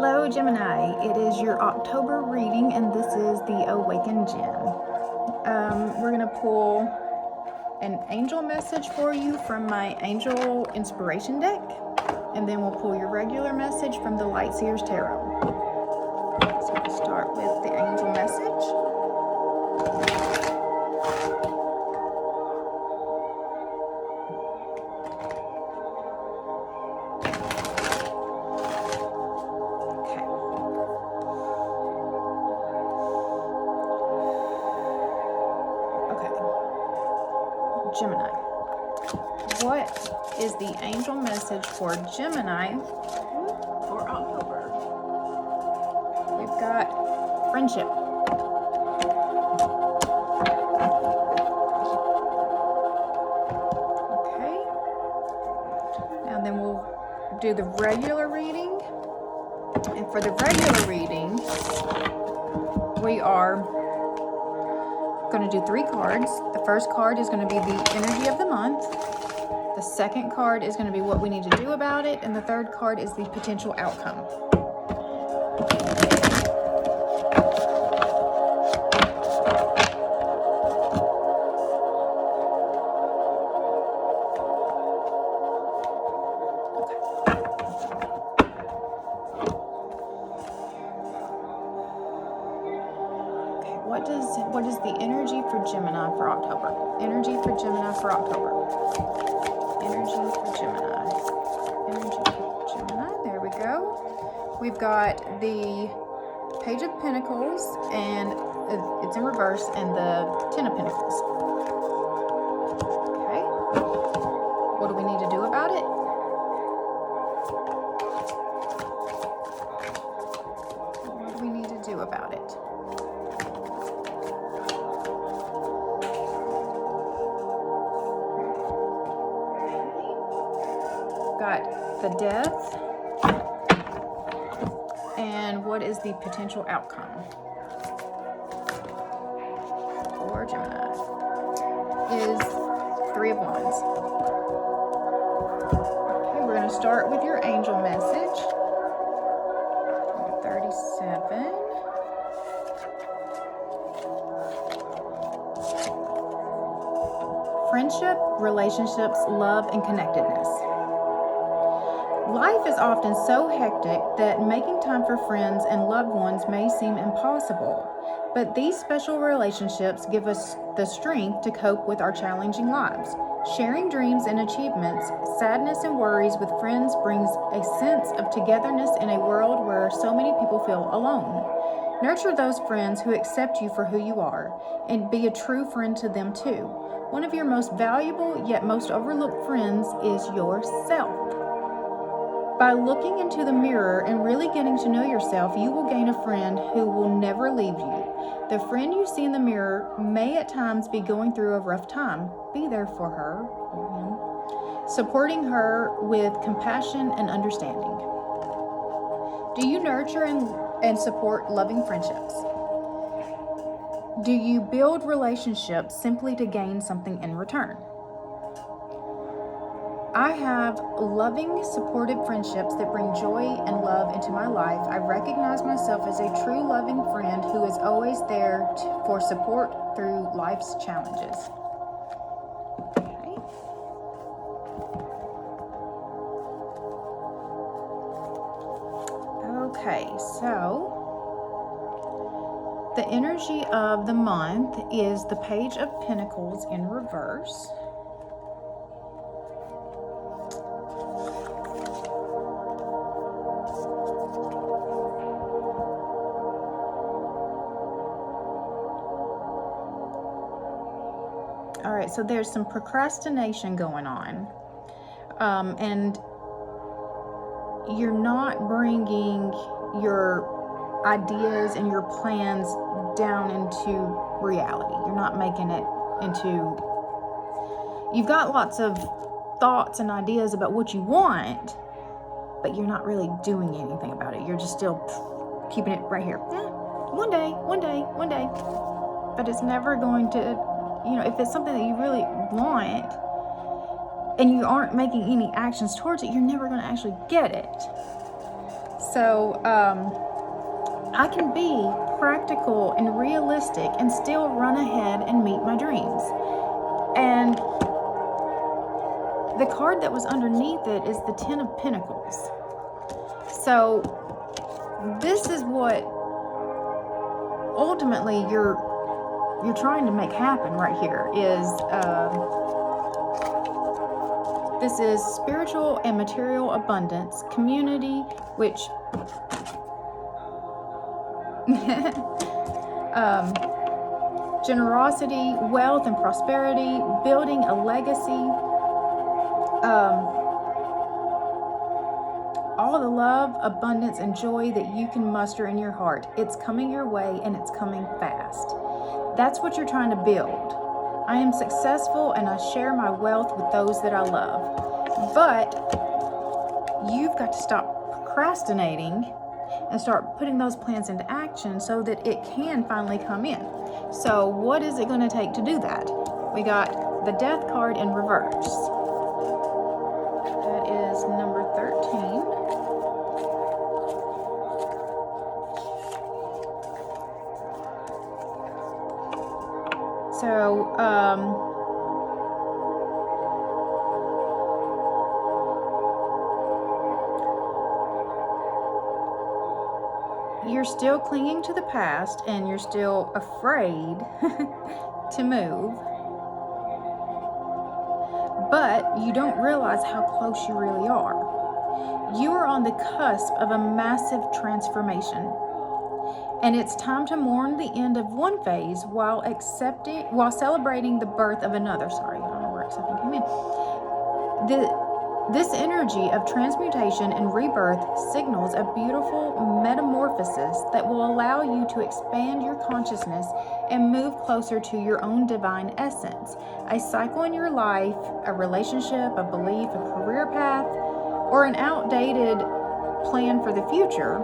Hello Gemini, it is your October reading and this is the Awakened Jenn. We're going to pull an angel message for you from my angel inspiration deck, and then we'll pull your regular message from the Light Seers Tarot. So we'll start with the angel message. Gemini. What is the angel message for Gemini for October? We've got friendship. Okay. Now then we'll do the regular reading. And for the regular reading, we are going to do 3 cards. The first card is going to be the energy of the month. The second card is going to be what we need to do about it. And the third card is the potential outcome. What is the energy for Gemini for October? Energy for Gemini for October. Energy for Gemini. Energy for Gemini. There we go. We've got the Page of Pentacles, and it's in reverse, and the Ten of Pentacles. Okay. What do we need to do about it? What do we need to do about it? Got the Death, and what is the potential outcome for Gemini? Is 3 of Wands. Okay, we're going to start with your angel message. 37. Friendship, relationships, love, and connectedness. Life is often so hectic that making time for friends and loved ones may seem impossible, but these special relationships give us the strength to cope with our challenging lives. Sharing dreams and achievements, sadness and worries with friends brings a sense of togetherness in a world where so many people feel alone. Nurture those friends who accept you for who you are, and be a true friend to them too. One of your most valuable yet most overlooked friends is yourself. By looking into the mirror and really getting to know yourself, you will gain a friend who will never leave you. The friend you see in the mirror may at times be going through a rough time. Be there for her or him, supporting her with compassion and understanding. Do you nurture and support loving friendships? Do you build relationships simply to gain something in return? I have loving, supportive friendships that bring joy and love into my life. I recognize myself as a true loving friend who is always there for support through life's challenges. Okay, so the energy of the month is the Page of Pentacles in reverse. All right, so there's some procrastination going on, and you're not bringing your ideas and your plans down into reality. You're not making it into, you've got lots of thoughts and ideas about what you want, but you're not really doing anything about it. You're just still keeping it right here. Yeah, one day, but it's never going to, if it's something that you really want and you aren't making any actions towards it, you're never going to actually get it. So I can be practical and realistic and still run ahead and meet my dreams. And the card that was underneath it is the Ten of Pentacles. So this is what ultimately you're trying to make happen right here is this is spiritual and material abundance, community, which generosity, wealth and prosperity, building a legacy, all the love, abundance, and joy that you can muster in your heart. It's coming your way and it's coming fast. That's what you're trying to build. I am successful and I share my wealth with those that I love. But you've got to stop procrastinating and start putting those plans into action so that it can finally come in. So what is it going to take to do that? We got the Death card in reverse. That is number 13. So, you're still clinging to the past and you're still afraid to move, but you don't realize how close you really are. You are on the cusp of a massive transformation. And it's time to mourn the end of one phase while celebrating the birth of another. Sorry, I don't know where accepting came in. This energy of transmutation and rebirth signals a beautiful metamorphosis that will allow you to expand your consciousness and move closer to your own divine essence. A cycle in your life, a relationship, a belief, a career path, or an outdated plan for the future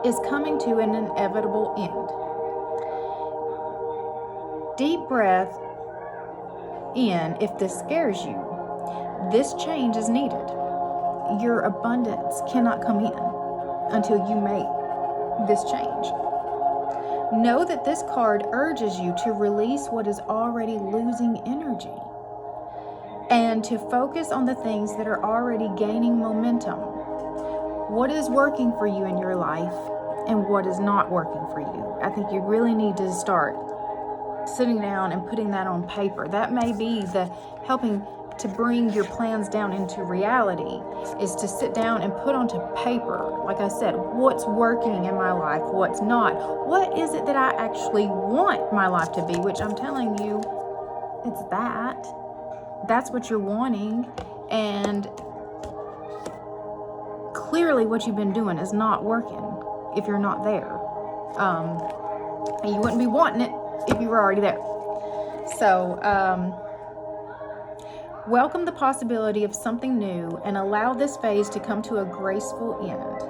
is coming to an inevitable end. Deep breath in if this scares you. This change is needed. Your abundance cannot come in until you make this change. Know that this card urges you to release what is already losing energy and to focus on the things that are already gaining momentum. What is working for you in your life and what is not working for you. I think you really need to start sitting down and putting that on paper. That may be the helping to bring your plans down into reality, is to sit down and put onto paper, like I said, what's working in my life, what's not. What is it that I actually want my life to be, which I'm telling you, it's that. That's what you're wanting. And clearly what you've been doing is not working if you're not there. And you wouldn't be wanting it if you were already there. So, welcome the possibility of something new and allow this phase to come to a graceful end.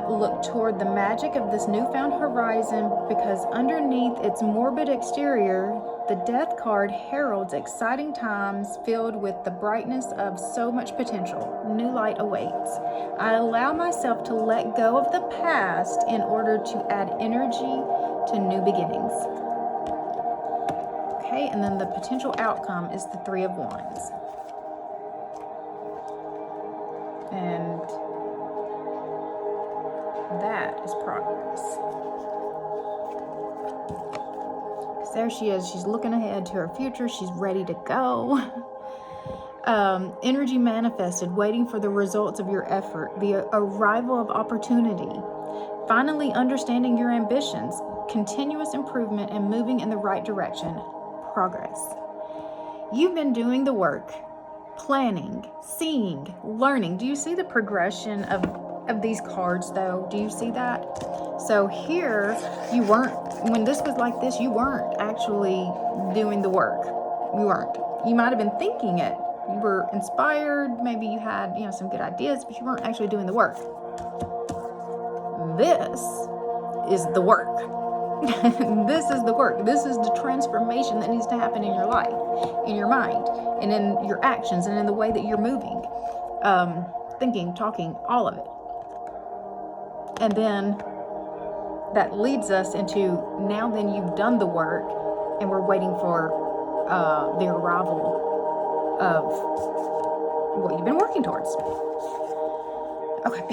Look toward the magic of this newfound horizon, because underneath its morbid exterior, the Death card heralds exciting times filled with the brightness of so much potential. New light awaits. I allow myself to let go of the past in order to add energy to new beginnings. Okay, and then the potential outcome is the Three of Wands. And that is progress. Because there she is. She's looking ahead to her future. She's ready to go. Energy manifested, waiting for the results of your effort, the arrival of opportunity, finally understanding your ambitions, continuous improvement, and moving in the right direction. Progress. You've been doing the work, planning, seeing, learning. Do you see the progression of these cards though? Do you see that? So here, you weren't, when this was like this, you weren't actually doing the work. You weren't. You might have been thinking it. You were inspired. Maybe you had, some good ideas, but you weren't actually doing the work. This is the work. This is the work. This is the transformation that needs to happen in your life, in your mind, and in your actions, and in the way that you're moving. thinking, talking, all of it. And then that leads us into, now then you've done the work and we're waiting for the arrival of what you've been working towards. Okay.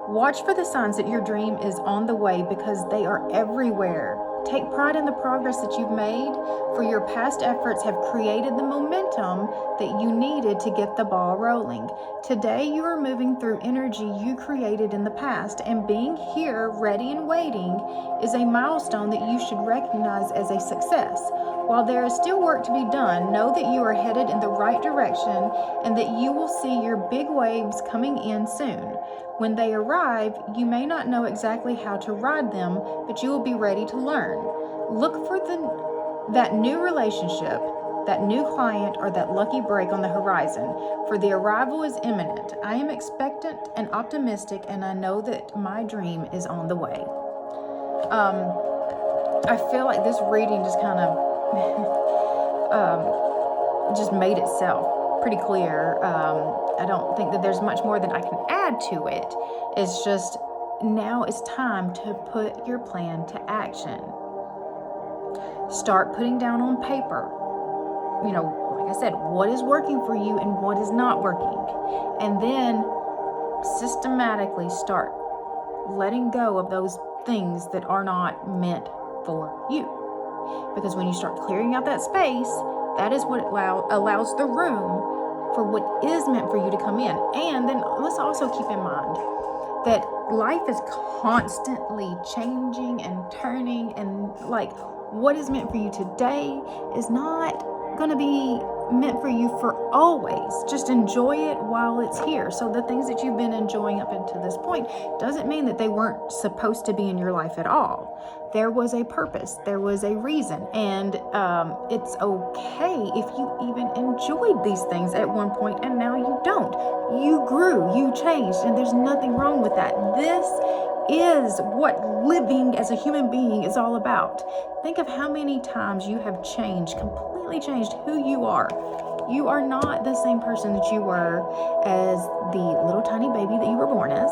Watch for the signs that your dream is on the way, because they are everywhere. Take pride in the progress that you've made, for your past efforts have created the momentum that you needed to get the ball rolling. Today you are moving through energy you created in the past, and being here, ready and waiting, is a milestone that you should recognize as a success. While there is still work to be done, know that you are headed in the right direction and that you will see your big waves coming in soon. When they arrive, you may not know exactly how to ride them, but you will be ready to learn. Look for that new relationship, that new client, or that lucky break on the horizon, for the arrival is imminent. I am expectant and optimistic, and I know that my dream is on the way. I feel like this reading just kind of just made itself pretty clear. I don't think that there's much more that I can add to it. It's just, now it's time to put your plan to action. Start putting down on paper, like I said, what is working for you and what is not working. And then systematically start letting go of those things that are not meant for you. Because when you start clearing out that space, that is what allows the room for what is meant for you to come in. And then let's also keep in mind that life is constantly changing and turning, and like what is meant for you today is not going to be meant for you for always. Just enjoy it while it's here. So the things that you've been enjoying up until this point doesn't mean that they weren't supposed to be in your life at all. There was a purpose, there was a reason, and it's okay if you even enjoyed these things at one point and now you don't. You grew, you changed, and there's nothing wrong with that. This is what living as a human being is all about. Think of how many times you have changed, completely changed who you are. You are not the same person that you were as the little tiny baby that you were born as.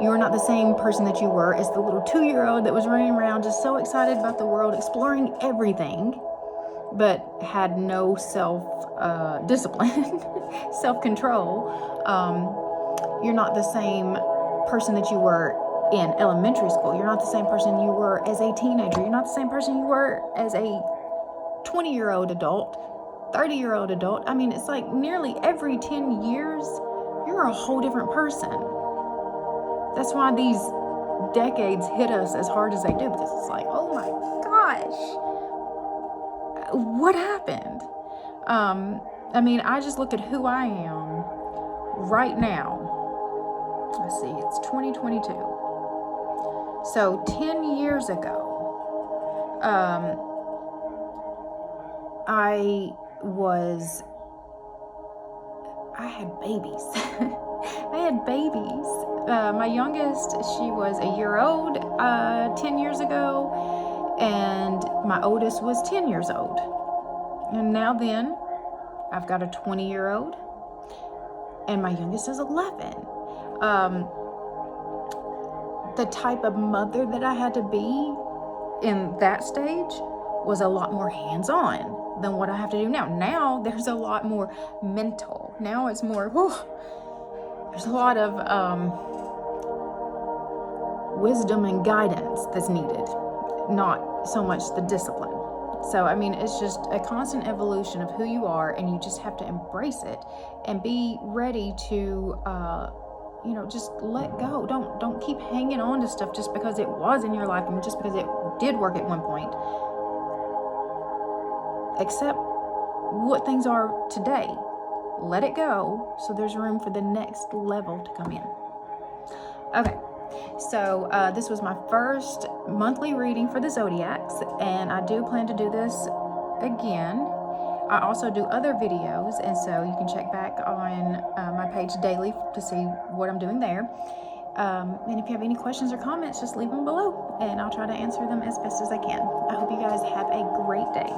You are not the same person that you were as the little 2-year-old that was running around just so excited about the world, exploring everything, but had no self-discipline, self-control. You're not the same person that you were in elementary school. You're not the same person you were as a teenager. You're not the same person you were as a 20-year-old adult, 30-year-old adult. I mean, it's like nearly every 10 years, you're a whole different person. That's why these decades hit us as hard as they do, because it's like, oh my gosh, what happened? I mean, I just look at who I am right now. Let's see, it's 2022. So 10 years ago, I had babies. I had babies. My youngest, she was a year old 10 years ago, and my oldest was 10 years old. And now then, I've got a 20-year-old, and my youngest is 11. The type of mother that I had to be in that stage was a lot more hands-on than what I have to do now. Now there's a lot more mental. Now it's more, there's a lot of wisdom and guidance that's needed, not so much the discipline. So, I mean, it's just a constant evolution of who you are, and you just have to embrace it and be ready to, just let go. Don't keep hanging on to stuff just because it was in your life and just because it did work at one point. Accept what things are today. Let it go so there's room for the next level to come in. Okay, so this was my first monthly reading for the zodiacs, and I do plan to do this again. I also do other videos, and so you can check back on my page daily to see what I'm doing there. And if you have any questions or comments, just leave them below, and I'll try to answer them as best as I can. I hope you guys have a great day.